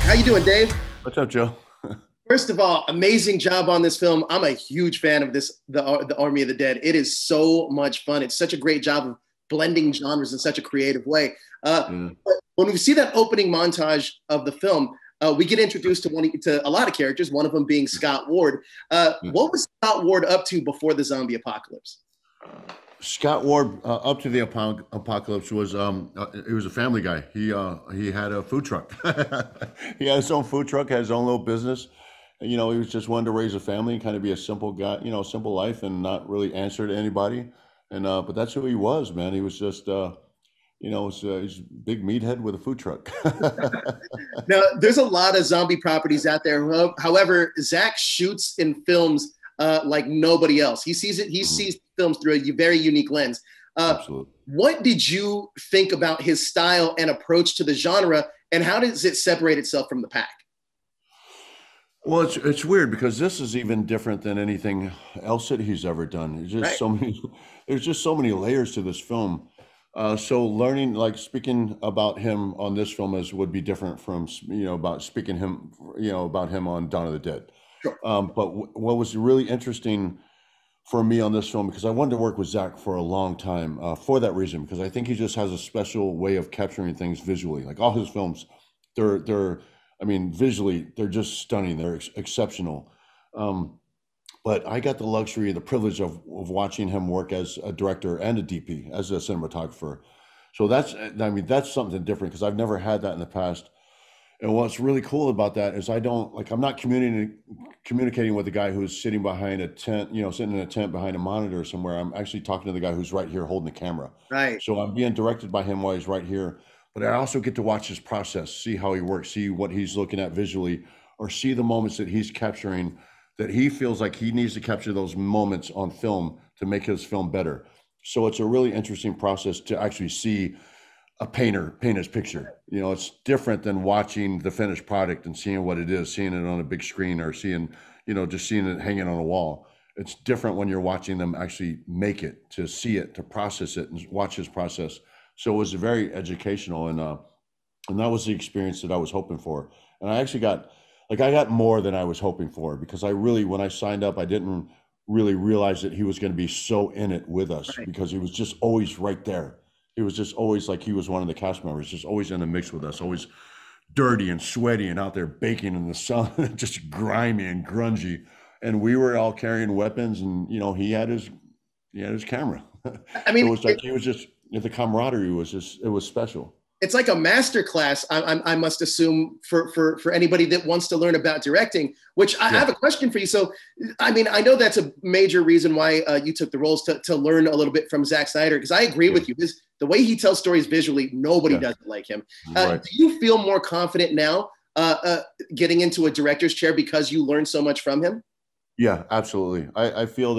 How you doing, Dave? What's up, Joe? First of all, amazing job on this film. I'm a huge fan of the Army of the Dead. It is so much fun. It's such a great job of blending genres in such a creative way. Yeah. But when we see that opening montage of the film, we get introduced to a lot of characters. One of them being Scott Ward. Yeah. What was Scott Ward up to before the zombie apocalypse? Scott Ward, up to the apocalypse, was he was a family guy. He had a food truck. He had his own food truck, had his own little business. He was just wanted to raise a family and kind of be a simple guy, simple life and not really answer to anybody. And but that's who he was, man. He was just he's a big meathead with a food truck. Now, there's a lot of zombie properties out there. However, Zach shoots in films like nobody else. He sees it. He sees films through a very unique lens. Absolutely. What did you think about his style and approach to the genre, and how does it separate itself from the pack? Well, it's weird because this is even different than anything else that he's ever done. There's just Right. so many. There's just so many layers to this film. So learning, like speaking about him on this film would be different from about speaking him about him on Dawn of the Dead. Sure. But what was really interesting for me on this film, because I wanted to work with Zach for a long time for that reason, because I think he just has a special way of capturing things visually. Like all his films, I mean, visually, they're just stunning. They're exceptional. But I got the luxury, the privilege of watching him work as a director and a DP, as a cinematographer. So that's something different because I've never had that in the past. And what's really cool about that is I'm not communicating with the guy who's sitting behind a tent, sitting in a tent behind a monitor somewhere. I'm actually talking to the guy who's right here holding the camera. Right. So I'm being directed by him while he's right here. But I also get to watch his process, see how he works, see what he's looking at visually, or see the moments that he's capturing that he feels like he needs to capture those moments on film to make his film better. So it's a really interesting process to actually see a painter paint his picture. It's different than watching the finished product and seeing what it is, seeing it on a big screen or seeing, just seeing it hanging on a wall. It's different when you're watching them actually make it, to see it, to process it and watch his process. So it was very educational, and that was the experience that I was hoping for. And I actually I got more than I was hoping for, because when I signed up, I didn't really realize that he was going to be so in it with us, Right. because he was just always right there. He was just always like he was one of the cast members, just always in the mix with us, always dirty and sweaty and out there baking in the sun, just grimy and grungy. And we were all carrying weapons, and he had his camera. I So it mean, was like he was just the camaraderie it was special. it's like a master class. I must assume for anybody that wants to learn about directing. Which I Yeah. have a question for you. So, I mean, I know that's a major reason why you took the roles to learn a little bit from Zack Snyder. Because I agree with you. The way he tells stories visually, nobody Yeah. does it like him. Right. Do you feel more confident now getting into a director's chair because you learned so much from him? Yeah, absolutely. I feel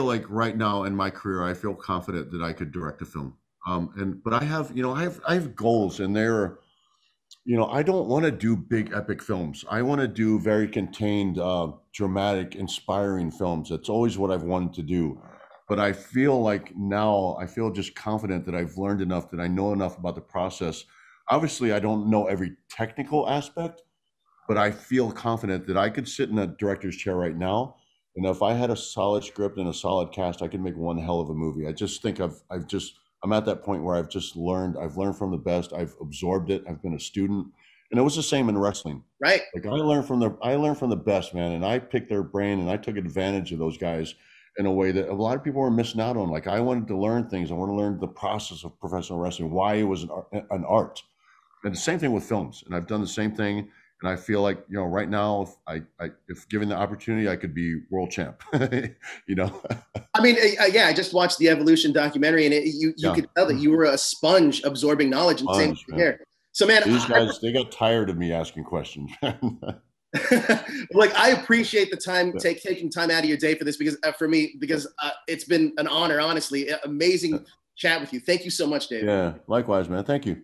like right now in my career, I feel confident that I could direct a film. But I have goals, and I don't want to do big epic films. I want to do very contained, dramatic, inspiring films. That's always what I've wanted to do. But I feel like now I feel just confident that I've learned enough, that I know enough about the process. Obviously, I don't know every technical aspect, but I feel confident that I could sit in a director's chair right now. And if I had a solid script and a solid cast, I could make one hell of a movie. I just think I'm at that point where I've learned from the best. I've absorbed it. I've been a student. And it was the same in wrestling. Right. Like I learned from the best, man. And I picked their brain and I took advantage of those guys in a way that a lot of people were missing out on. Like I wanted to learn things. I want to learn the process of professional wrestling, why it was an art. And the same thing with films. And I've done the same thing. And I feel like, right now, if given the opportunity, I could be world champ. I mean, yeah, I just watched the Evolution documentary, and you Yeah. could tell that you were a sponge absorbing knowledge, and same Sponge, thing man. here. So, man, These guys, they got tired of me asking questions. like I appreciate the time Yeah. taking time out of your day for this, because for me, because it's been an honor, honestly, amazing chat with you. Thank you so much, Dave. Yeah, likewise, man. Thank you.